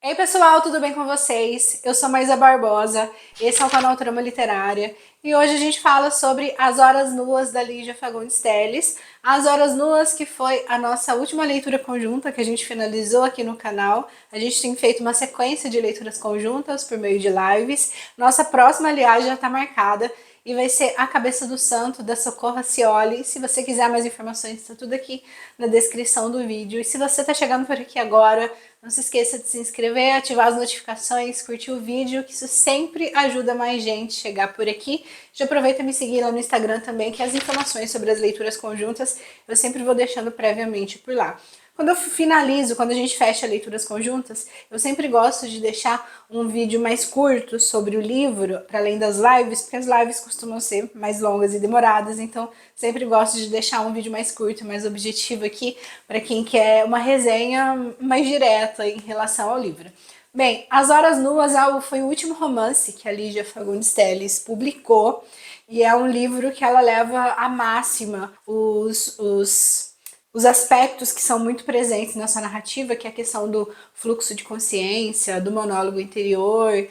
Ei pessoal, tudo bem com vocês? Eu sou Maísa Barbosa, esse é o canal Trama Literária e hoje a gente fala sobre As Horas Nuas da Lígia Fagundes Telles. As Horas Nuas, que foi a nossa última leitura conjunta que a gente finalizou aqui no canal. A gente tem feito uma sequência de leituras conjuntas por meio de lives. Nossa próxima, aliás, já está marcada e vai ser A Cabeça do Santo, da Socorro Racioli. Se você quiser mais informações, está tudo aqui na descrição do vídeo. E se você está chegando por aqui agora, não se esqueça de se inscrever, ativar as notificações, curtir o vídeo, que isso sempre ajuda mais gente a chegar por aqui. Já aproveita e me seguir lá no Instagram também, que as informações sobre as leituras conjuntas eu sempre vou deixando previamente por lá. Quando eu finalizo, quando a gente fecha leituras conjuntas, eu sempre gosto de deixar um vídeo mais curto sobre o livro, para além das lives, porque as lives costumam ser mais longas e demoradas, então sempre gosto de deixar um vídeo mais curto, mais objetivo aqui, para quem quer uma resenha mais direta em relação ao livro. Bem, As Horas Nuas foi o último romance que a Lígia Fagundes Telles publicou, e é um livro que ela leva à máxima os aspectos que são muito presentes na sua narrativa, que é a questão do fluxo de consciência, do monólogo interior,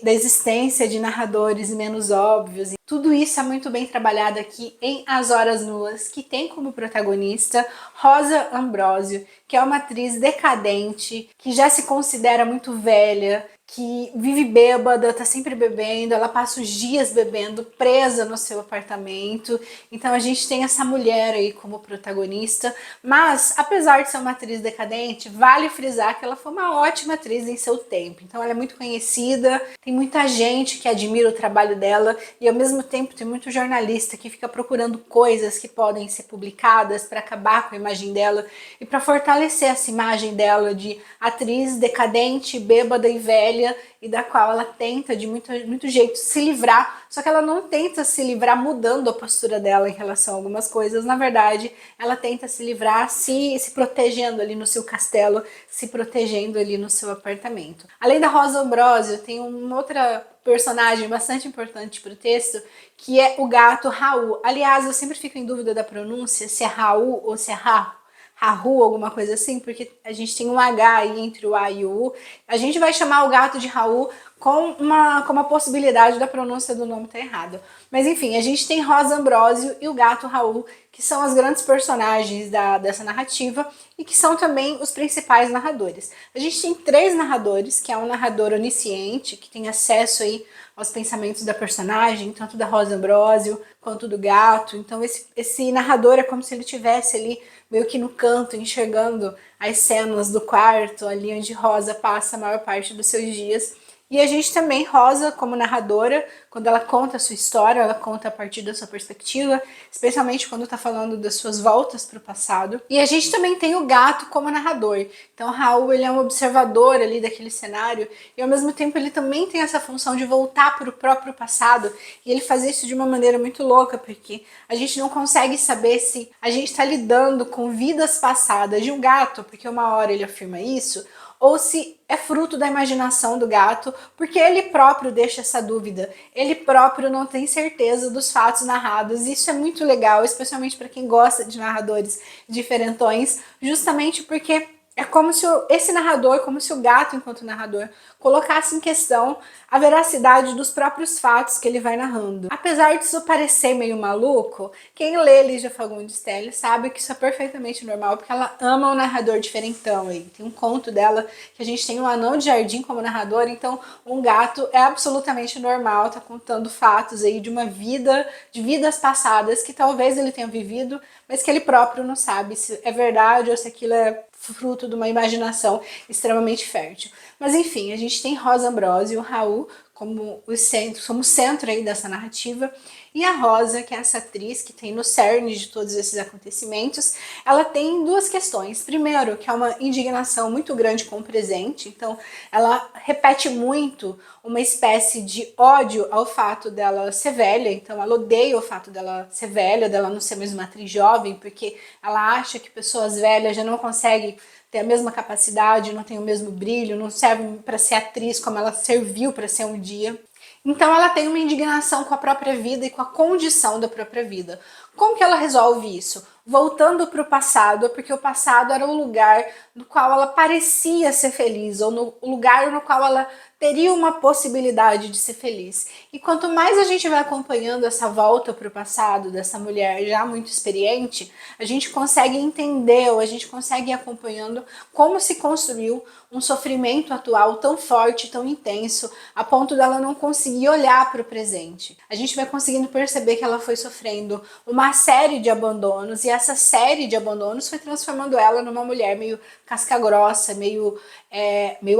da existência de narradores menos óbvios. Tudo isso é muito bem trabalhado aqui em As Horas Nuas, que tem como protagonista Rosa Ambrosio, que é uma atriz decadente, que já se considera muito velha, que vive bêbada, tá sempre bebendo, ela passa os dias bebendo, presa no seu apartamento. Então a gente tem essa mulher aí como protagonista, mas apesar de ser uma atriz decadente, vale frisar que ela foi uma ótima atriz em seu tempo. Então ela é muito conhecida, tem muita gente que admira o trabalho dela e ao mesmo tempo tem muito jornalista que fica procurando coisas que podem ser publicadas para acabar com a imagem dela e para fortalecer essa imagem dela de atriz decadente, bêbada e velha, e da qual ela tenta de muito jeito se livrar, só que ela não tenta se livrar mudando a postura dela em relação a algumas coisas. Na verdade, ela tenta se livrar se protegendo ali no seu castelo, se protegendo ali no seu apartamento. Além da Rosa Ambrosio, tem uma outra personagem bastante importante para o texto, que é o gato Raul. Aliás, eu sempre fico em dúvida da pronúncia, se é Raul ou se é Raul, alguma coisa assim, porque a gente tem um H aí entre o A e o U. A gente vai chamar o gato de Raul com uma possibilidade da pronúncia do nome estar errada. Mas enfim, a gente tem Rosa Ambrosio e o gato Raul, que são as grandes personagens dessa narrativa e que são também os principais narradores. A gente tem três narradores, que é um narrador onisciente, que tem acesso aí aos pensamentos da personagem, tanto da Rosa Ambrosio quanto do gato. Então esse narrador é como se ele estivesse ali meio que no canto, enxergando as cenas do quarto, ali onde Rosa passa a maior parte dos seus dias. E a gente também, Rosa, como narradora, quando ela conta a sua história, ela conta a partir da sua perspectiva, especialmente quando está falando das suas voltas para o passado. E a gente também tem o gato como narrador. Então, Raul, ele é um observador ali daquele cenário, e ao mesmo tempo ele também tem essa função de voltar para o próprio passado, e ele faz isso de uma maneira muito louca, porque a gente não consegue saber se a gente está lidando com vidas passadas de um gato, porque uma hora ele afirma isso, ou se é fruto da imaginação do gato, porque ele próprio deixa essa dúvida, ele próprio não tem certeza dos fatos narrados. Isso é muito legal, especialmente para quem gosta de narradores diferentões, justamente porque é como se esse narrador, como se o gato, enquanto narrador, colocasse em questão a veracidade dos próprios fatos que ele vai narrando. Apesar disso parecer meio maluco, quem lê Lígia Fagundes Telles sabe que isso é perfeitamente normal, porque ela ama um narrador diferentão. Aí tem um conto dela que a gente tem um anão de jardim como narrador, então um gato é absolutamente normal, tá contando fatos aí de uma vida, de vidas passadas que talvez ele tenha vivido, mas que ele próprio não sabe se é verdade ou se aquilo é fruto de uma imaginação extremamente fértil. Mas enfim, a gente tem Rosa Ambrosio e o Raul como o centro aí dessa narrativa, e a Rosa, que é essa atriz que tem no cerne de todos esses acontecimentos, ela tem duas questões. Primeiro, que é uma indignação muito grande com o presente, então ela repete muito uma espécie de ódio ao fato dela ser velha, então ela odeia o fato dela ser velha, dela não ser mais uma atriz jovem, porque ela acha que pessoas velhas já não conseguem ter a mesma capacidade, não tem o mesmo brilho, não serve para ser atriz como ela serviu para ser um dia. Então ela tem uma indignação com a própria vida e com a condição da própria vida. Como que ela resolve isso? voltando para o passado, porque o passado era o lugar no qual ela parecia ser feliz, ou no lugar no qual ela teria uma possibilidade de ser feliz. E quanto mais a gente vai acompanhando essa volta para o passado dessa mulher já muito experiente, a gente consegue entender, ou a gente consegue ir acompanhando como se construiu um sofrimento atual tão forte, tão intenso, a ponto dela não conseguir olhar para o presente. A gente vai conseguindo perceber que ela foi sofrendo uma série de abandonos, e essa série de abandonos foi transformando ela numa mulher meio casca grossa, meio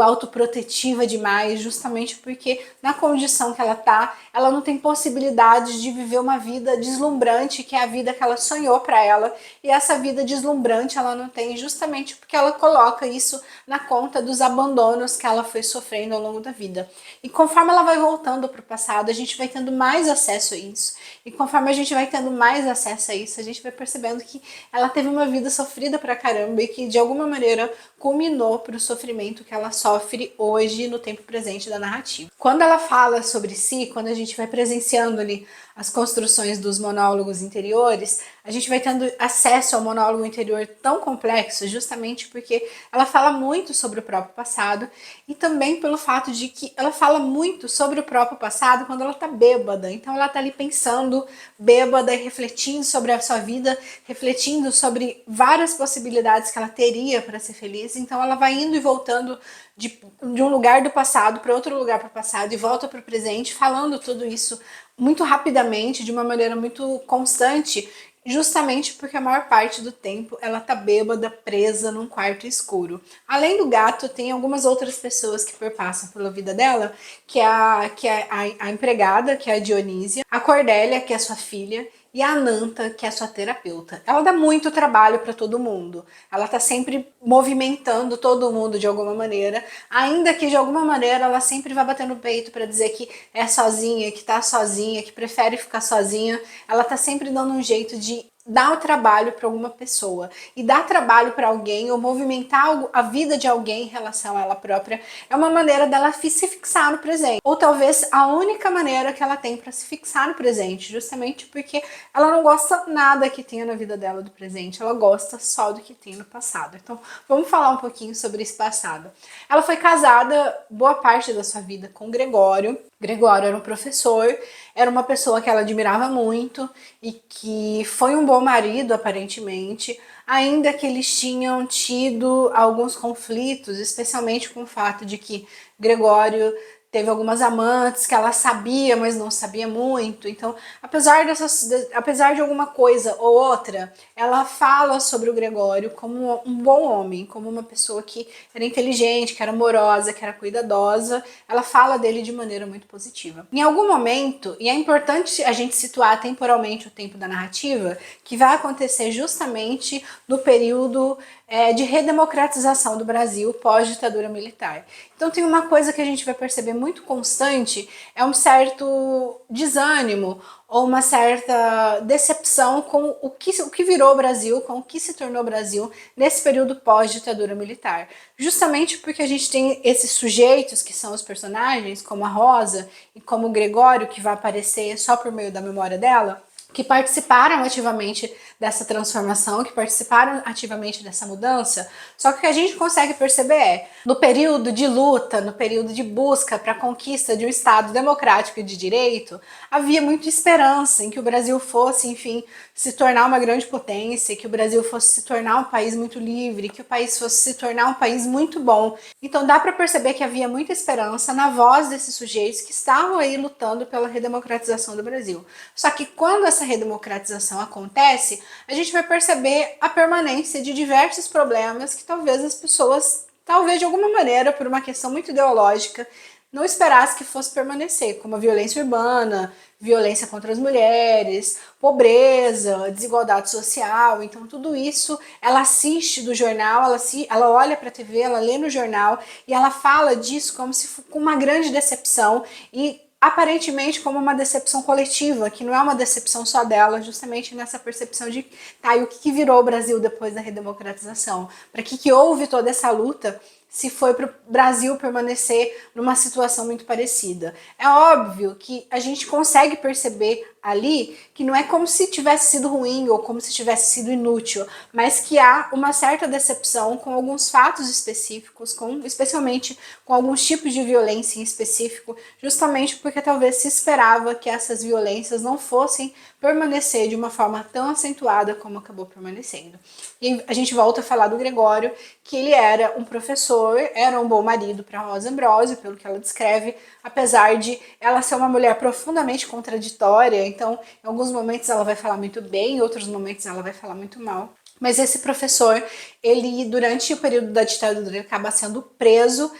autoprotetiva demais, justamente porque na condição que ela tá, ela não tem possibilidade de viver uma vida deslumbrante, que é a vida que ela sonhou para ela, e essa vida deslumbrante ela não tem justamente porque ela coloca isso na conta dos abandonos que ela foi sofrendo ao longo da vida. E conforme ela vai voltando para o passado, a gente vai tendo mais acesso a isso. E conforme a gente vai tendo mais acesso a isso, a gente vai percebendo que ela teve uma vida sofrida pra caramba e que de alguma maneira culminou para o sofrimento que ela sofre hoje no tempo presente da narrativa. Quando ela fala sobre si, quando a gente vai presenciando ali as construções dos monólogos interiores, a gente vai tendo acesso ao monólogo interior tão complexo justamente porque ela fala muito sobre o próprio passado e também pelo fato de que ela fala muito sobre o próprio passado quando ela tá bêbada. Então ela tá ali pensando bêbada e refletindo sobre a sua vida, refletindo sobre várias possibilidades que ela teria para ser feliz. Então ela vai indo e voltando de um lugar do passado para outro lugar para o passado e volta para o presente, falando tudo isso muito rapidamente, de uma maneira muito constante, justamente porque a maior parte do tempo ela tá bêbada, presa num quarto escuro. Além do gato, tem algumas outras pessoas que perpassam pela vida dela, que é a empregada, que é a Dionísia, a Cordélia, que é sua filha, e a Ananta, que é sua terapeuta. Ela dá muito trabalho para todo mundo. Ela tá sempre movimentando todo mundo de alguma maneira, ainda que de alguma maneira ela sempre vai bater no peito para dizer que é sozinha, que tá sozinha, que prefere ficar sozinha. Ela tá sempre dando um jeito de dar o trabalho para alguma pessoa. E dar trabalho para alguém ou movimentar a vida de alguém em relação a ela própria é uma maneira dela se fixar no presente. Ou talvez a única maneira que ela tem para se fixar no presente, justamente porque ela não gosta nada que tenha na vida dela do presente, ela gosta só do que tem no passado. Então, vamos falar um pouquinho sobre esse passado. Ela foi casada boa parte da sua vida com Gregório. Gregório era um professor, era uma pessoa que ela admirava muito e que foi um bom marido, aparentemente, ainda que eles tinham tido alguns conflitos, especialmente com o fato de que Gregório teve algumas amantes que ela sabia, mas não sabia muito. Então, apesar de alguma coisa ou outra, ela fala sobre o Gregório como um bom homem, como uma pessoa que era inteligente, que era amorosa, que era cuidadosa. Ela fala dele de maneira muito positiva. Em algum momento, e é importante a gente situar temporalmente o tempo da narrativa, que vai acontecer justamente no período de redemocratização do Brasil pós-ditadura militar. Então tem uma coisa que a gente vai perceber muito constante, é um certo desânimo ou uma certa decepção com o que virou o Brasil, com o que se tornou o Brasil nesse período pós-ditadura militar. Justamente porque a gente tem esses sujeitos que são os personagens, como a Rosa e como o Gregório, que vai aparecer só por meio da memória dela, que participaram ativamente dessa transformação, que participaram ativamente dessa mudança, só que o que a gente consegue perceber é, no período de luta, no período de busca para a conquista de um Estado democrático e de direito, havia muita esperança em que o Brasil fosse, enfim, se tornar uma grande potência, que o Brasil fosse se tornar um país muito livre, que o país fosse se tornar um país muito bom. Então dá para perceber que havia muita esperança na voz desses sujeitos que estavam aí lutando pela redemocratização do Brasil. Só que quando essa redemocratização acontece, a gente vai perceber a permanência de diversos problemas que talvez as pessoas, talvez de alguma maneira, por uma questão muito ideológica, não esperasse que fosse permanecer, como a violência urbana, violência contra as mulheres, pobreza, desigualdade social. Então tudo isso ela assiste do jornal, ela olha para a TV, ela lê no jornal e ela fala disso como se fosse com uma grande decepção e aparentemente como uma decepção coletiva, que não é uma decepção só dela, justamente nessa percepção de, tá, e o que virou o Brasil depois da redemocratização? Para que houve toda essa luta se foi para o Brasil permanecer numa situação muito parecida. É óbvio que a gente consegue perceber ali que não é como se tivesse sido ruim ou como se tivesse sido inútil, mas que há uma certa decepção com alguns fatos específicos, especialmente com alguns tipos de violência em específico, justamente porque talvez se esperava que essas violências não fossem permanecer de uma forma tão acentuada como acabou permanecendo. E a gente volta a falar do Gregório, que ele era um professor, era um bom marido para Rosa Ambrosio, pelo que ela descreve, apesar de ela ser uma mulher profundamente contraditória, então em alguns momentos ela vai falar muito bem, em outros momentos ela vai falar muito mal. Mas esse professor, ele durante o período da ditadura, ele acaba sendo preso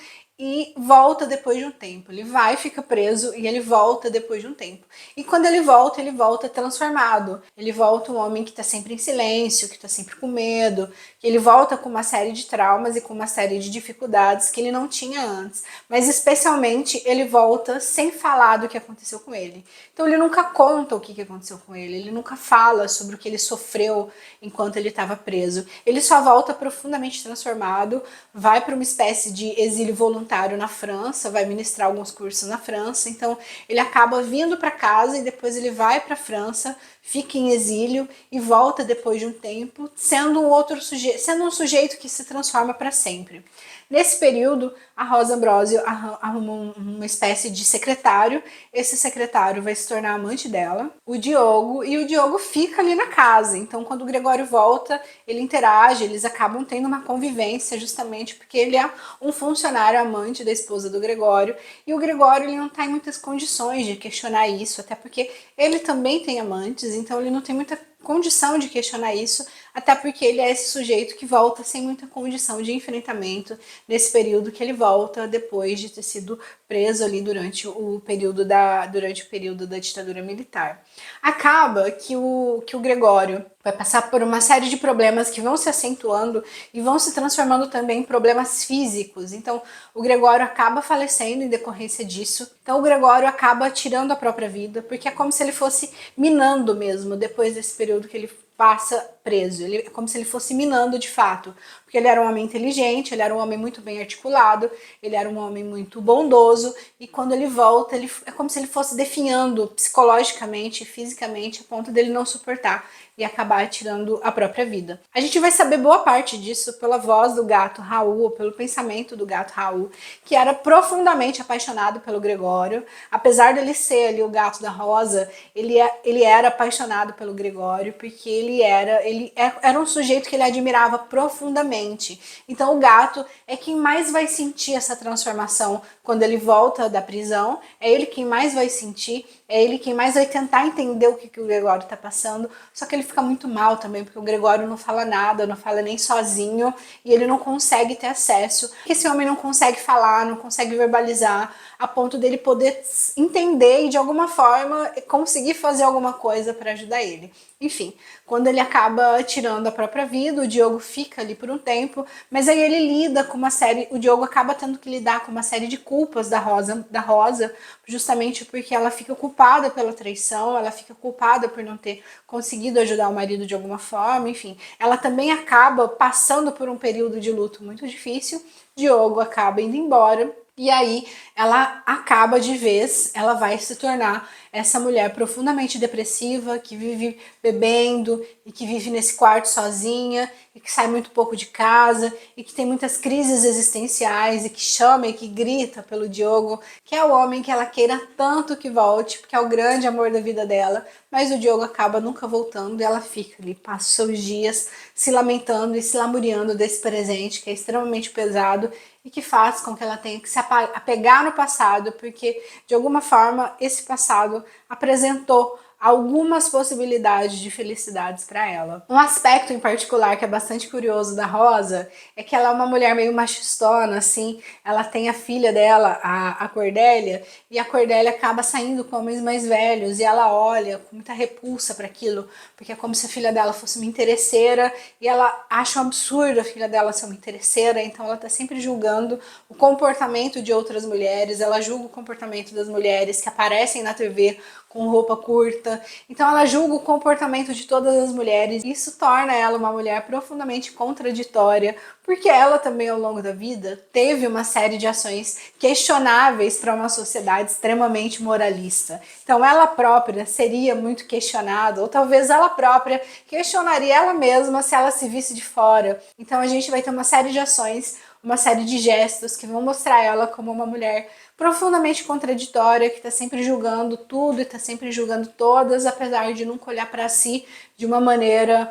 e volta depois de um tempo. Ele vai, fica preso e ele volta depois de um tempo. E quando ele volta transformado. Ele volta um homem que está sempre em silêncio, que está sempre com medo, que ele volta com uma série de traumas e com uma série de dificuldades que ele não tinha antes. Mas especialmente ele volta sem falar do que aconteceu com ele. Então ele nunca conta o que aconteceu com ele nunca fala sobre o que ele sofreu enquanto ele estava preso. Ele só volta profundamente transformado, vai para uma espécie de exílio voluntário na França, vai ministrar alguns cursos na França, então ele acaba vindo para casa e depois ele vai para a França, fica em exílio e volta depois de um tempo, sendo um sujeito que se transforma para sempre. Nesse período, a Rosa Ambrosio arruma uma espécie de secretário. Esse secretário vai se tornar amante dela, o Diogo, e o Diogo fica ali na casa. Então, quando o Gregório volta, ele interage, eles acabam tendo uma convivência, justamente porque ele é um funcionário amante da esposa do Gregório, e o Gregório ele não está em muitas condições de questionar isso, até porque ele também tem amantes, então ele não tem muita condição de questionar isso, até porque ele é esse sujeito que volta sem muita condição de enfrentamento nesse período que ele volta depois de ter sido preso ali durante o período da ditadura militar. Acaba que o Gregório vai passar por uma série de problemas que vão se acentuando e vão se transformando também em problemas físicos. Então, o Gregório acaba falecendo em decorrência disso. Então, o Gregório acaba tirando a própria vida, porque é como se ele fosse minando mesmo, depois desse período que ele passa preso. Ele, é como se ele fosse minando de fato, porque ele era um homem inteligente, ele era um homem muito bem articulado, ele era um homem muito bondoso, e quando ele volta, é como se ele fosse definhando psicologicamente e fisicamente a ponto dele não suportar e acabar tirando a própria vida. A gente vai saber boa parte disso pela voz do gato Raul, ou pelo pensamento do gato Raul, que era profundamente apaixonado pelo Gregório. Apesar dele ser ali o gato da Rosa, ele era apaixonado pelo Gregório, porque ele era um sujeito que ele admirava profundamente. Então o gato é quem mais vai sentir essa transformação quando ele volta da prisão, é ele quem mais vai sentir, é ele quem mais vai tentar entender o que o Gregório está passando, só que ele fica muito mal também, porque o Gregório não fala nada, não fala nem sozinho, e ele não consegue ter acesso, esse homem não consegue falar, não consegue verbalizar, a ponto dele poder entender e de alguma forma conseguir fazer alguma coisa para ajudar ele. Enfim, quando ele acaba tirando a própria vida, o Diogo fica ali por um tempo, mas aí ele lida com uma série, o Diogo acaba tendo que lidar com uma série de culpas da Rosa, justamente porque ela fica culpada pela traição, ela fica culpada por não ter conseguido ajudar o marido de alguma forma, enfim. Ela também acaba passando por um período de luto muito difícil, Diogo acaba indo embora, e aí ela acaba de vez, ela vai se tornar essa mulher profundamente depressiva, que vive bebendo e que vive nesse quarto sozinha e que sai muito pouco de casa e que tem muitas crises existenciais e que chama e que grita pelo Diogo, que é o homem que ela queira tanto que volte, porque é o grande amor da vida dela, mas o Diogo acaba nunca voltando e ela fica ali, passa os seus dias se lamentando e se lamuriando desse presente que é extremamente pesado e que faz com que ela tenha que se apegar no passado, porque de alguma forma esse passado apresentou algumas possibilidades de felicidades para ela. Um aspecto em particular que é bastante curioso da Rosa é que ela é uma mulher meio machistona, assim, ela tem a filha dela, a Cordélia, e a Cordélia acaba saindo com homens mais velhos e ela olha com muita repulsa para aquilo, porque é como se a filha dela fosse uma interesseira e ela acha um absurdo a filha dela ser uma interesseira, então ela tá sempre julgando o comportamento de outras mulheres, ela julga o comportamento das mulheres que aparecem na TV com roupa curta. Então ela julga o comportamento de todas as mulheres. Isso torna ela uma mulher profundamente contraditória, porque ela também ao longo da vida teve uma série de ações questionáveis para uma sociedade extremamente moralista. Então ela própria seria muito questionada, ou talvez ela própria questionaria ela mesma se ela se visse de fora. Então a gente vai ter uma série de ações, uma série de gestos que vão mostrar ela como uma mulher profundamente contraditória, que está sempre julgando tudo e está sempre julgando todas, apesar de nunca olhar para si de uma maneira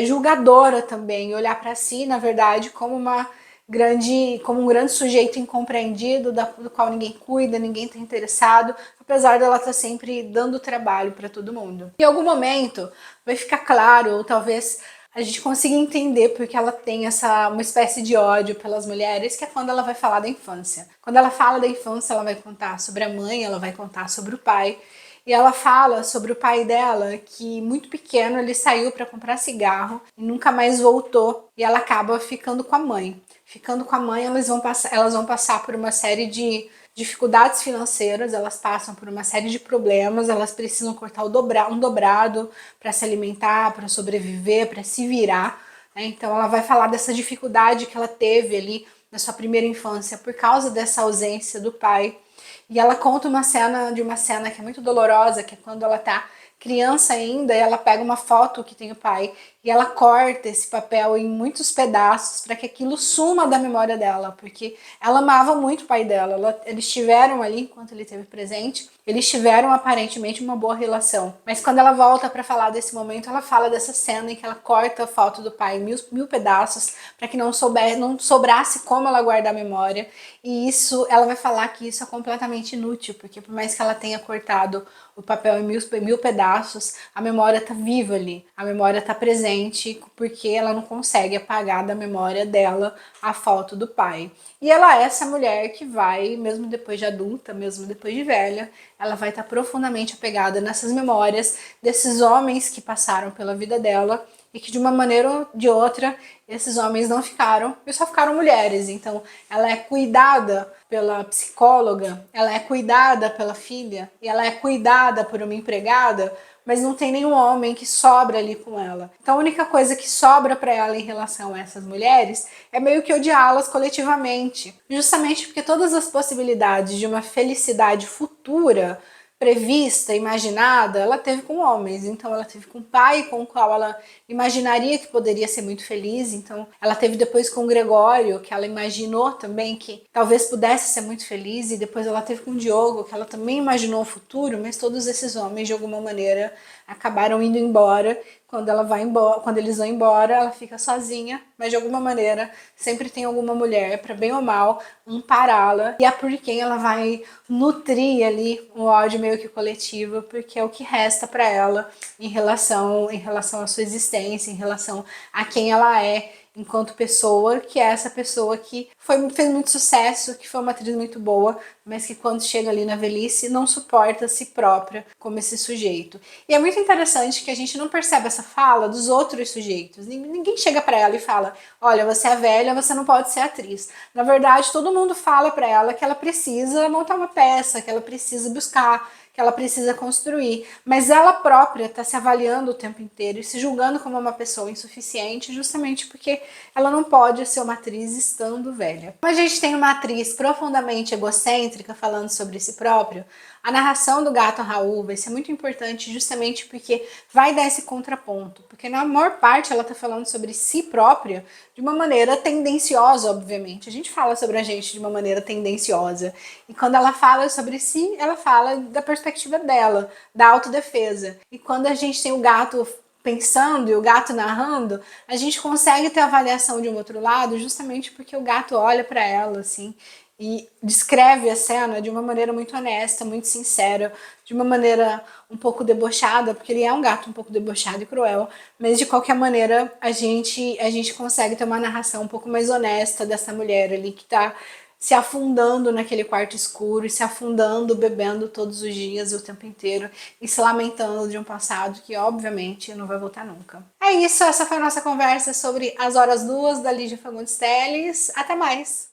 julgadora também, olhar para si, na verdade, como como um grande sujeito incompreendido, do qual ninguém cuida, ninguém está interessado, apesar dela estar sempre dando trabalho para todo mundo. Em algum momento vai ficar claro, ou talvez a gente consiga entender porque ela tem uma espécie de ódio pelas mulheres, que é quando ela vai falar da infância. Quando ela fala da infância, ela vai contar sobre a mãe, ela vai contar sobre o pai. E ela fala sobre o pai dela, que muito pequeno ele saiu para comprar cigarro e nunca mais voltou. E ela acaba ficando com a mãe. Ficando com a mãe, elas vão passar por uma série de dificuldades financeiras, elas passam por uma série de problemas, elas precisam cortar um dobrado para se alimentar, para sobreviver, para se virar. Né? Então ela vai falar dessa dificuldade que ela teve ali na sua primeira infância por causa dessa ausência do pai. E ela conta uma cena que é muito dolorosa, que é quando ela tá criança ainda, e ela pega uma foto que tem o pai e ela corta esse papel em muitos pedaços para que aquilo suma da memória dela, porque ela amava muito o pai dela. Eles tiveram ali, enquanto ele esteve presente, eles tiveram aparentemente uma boa relação. Mas quando ela volta para falar desse momento, ela fala dessa cena em que ela corta a foto do pai em mil pedaços para que não sobrasse como ela guardar a memória. E isso, ela vai falar que isso é completamente inútil, porque por mais que ela tenha cortado o papel em mil pedaços, a memória tá viva ali, a memória tá presente, porque ela não consegue apagar da memória dela a foto do pai. E ela é essa mulher que vai, mesmo depois de adulta, mesmo depois de velha, ela vai estar profundamente apegada nessas memórias desses homens que passaram pela vida dela e que de uma maneira ou de outra esses homens não ficaram, e só ficaram mulheres. Então ela é cuidada pela psicóloga, ela é cuidada pela filha e ela é cuidada por uma empregada, mas não tem nenhum homem que sobra ali com ela. Então a única coisa que sobra para ela em relação a essas mulheres é meio que odiá-las coletivamente, justamente porque todas as possibilidades de uma felicidade futura prevista, imaginada, ela teve com homens. Então ela teve com o pai com o qual ela imaginaria que poderia ser muito feliz. Então ela teve depois com o Gregório, que ela imaginou também que talvez pudesse ser muito feliz, e depois ela teve com o Diogo, que ela também imaginou o futuro, mas todos esses homens de alguma maneira acabaram indo embora. Quando eles vão embora, ela fica sozinha, mas de alguma maneira sempre tem alguma mulher, para bem ou mal, ampará-la, e é por quem ela vai nutrir ali um ódio meio que coletivo, porque é o que resta para ela em relação à sua existência, em relação a quem ela é enquanto pessoa, que é essa pessoa que fez muito sucesso, que foi uma atriz muito boa, mas que quando chega ali na velhice não suporta a si própria como esse sujeito. E é muito interessante que a gente não percebe essa fala dos outros sujeitos. Ninguém chega para ela e fala: olha, você é velha, você não pode ser atriz. Na verdade, todo mundo fala para ela que ela precisa montar uma peça, que ela precisa buscar, que ela precisa construir, mas ela própria está se avaliando o tempo inteiro e se julgando como uma pessoa insuficiente, justamente porque ela não pode ser uma atriz estando velha. Como a gente tem uma atriz profundamente egocêntrica falando sobre si próprio, a narração do Gato Raul vai ser muito importante justamente porque vai dar esse contraponto, porque na maior parte ela está falando sobre si própria de uma maneira tendenciosa, obviamente. A gente fala sobre a gente de uma maneira tendenciosa, e quando ela fala sobre si, ela fala da perspectiva dela, da autodefesa. E quando a gente tem o gato pensando e o gato narrando, a gente consegue ter a avaliação de um outro lado, justamente porque o gato olha para ela assim e descreve a cena de uma maneira muito honesta, muito sincera, de uma maneira um pouco debochada, porque ele é um gato um pouco debochado e cruel, mas de qualquer maneira a gente consegue ter uma narração um pouco mais honesta dessa mulher ali que tá se afundando naquele quarto escuro, e se afundando, bebendo todos os dias, o tempo inteiro, e se lamentando de um passado que, obviamente, não vai voltar nunca. É isso, essa foi a nossa conversa sobre As Horas Duas, da Lígia Fagundes Telles. Até mais!